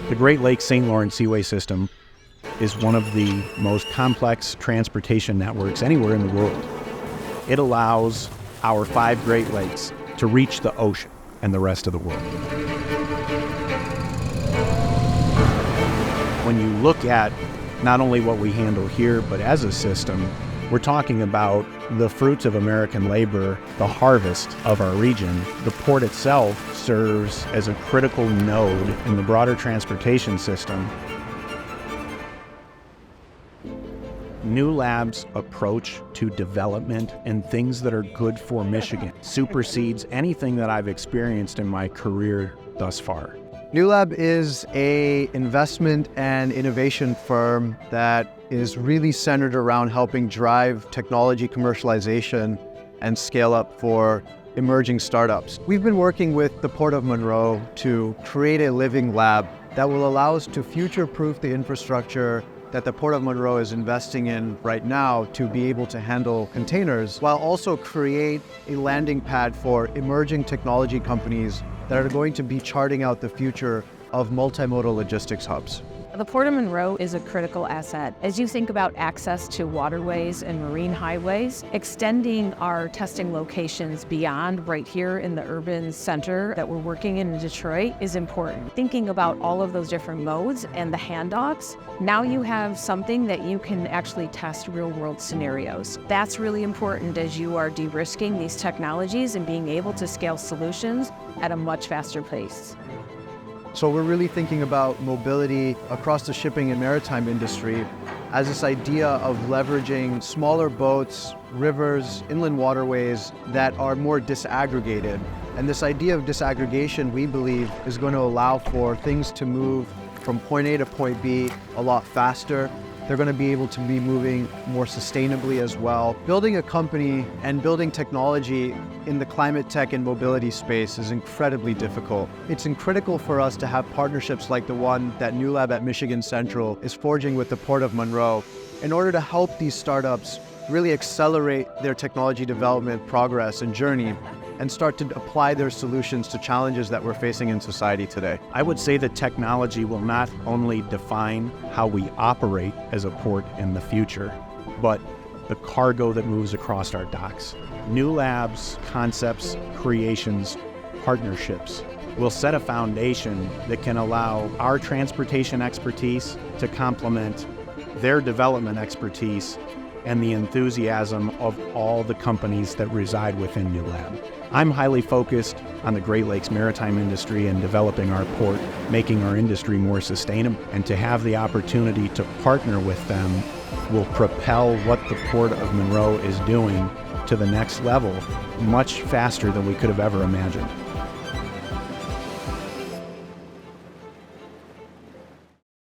The Great Lakes St. Lawrence Seaway System is one of the most complex transportation networks anywhere in the world. It allows our 5 Great Lakes to reach the ocean and the rest of the world. When you look at not only what we handle here, but as a system, we're talking about the fruits of American labor, the harvest of our region. The port itself serves as a critical node in the broader transportation system. Newlab's approach to development and things that are good for Michigan supersedes anything that I've experienced in my career thus far. Newlab is an investment and innovation firm that is really centered around helping drive technology commercialization and scale up for emerging startups. We've been working with the Port of Monroe to create a living lab that will allow us to future-proof the infrastructure that the Port of Monroe is investing in right now to be able to handle containers, while also create a landing pad for emerging technology companies that are going to be charting out the future of multimodal logistics hubs. The Port of Monroe is a critical asset. As you think about access to waterways and marine highways, extending our testing locations beyond right here in the urban center that we're working in Detroit is important. Thinking about all of those different modes and the handoffs, now you have something that you can actually test real-world scenarios. That's really important as you are de-risking these technologies and being able to scale solutions at a much faster pace. So we're really thinking about mobility across the shipping and maritime industry as this idea of leveraging smaller boats, rivers, inland waterways that are more disaggregated. And this idea of disaggregation, we believe, is going to allow for things to move from point A to point B a lot faster. They're going to be able to be moving more sustainably as well. Building a company and building technology in the climate tech and mobility space is incredibly difficult. It's critical for us to have partnerships like the one that Newlab-Michigan Central is forging with the Port of Monroe in order to help these startups really accelerate their technology development progress and journey and start to apply their solutions to challenges that we're facing in society today. I would say that technology will not only define how we operate as a port in the future, but the cargo that moves across our docks. Newlab's concepts, creations, partnerships will set a foundation that can allow our transportation expertise to complement their development expertise and the enthusiasm of all the companies that reside within Newlab. I'm highly focused on the Great Lakes maritime industry and developing our port, making our industry more sustainable, and to have the opportunity to partner with them will propel what the Port of Monroe is doing to the next level much faster than we could have ever imagined.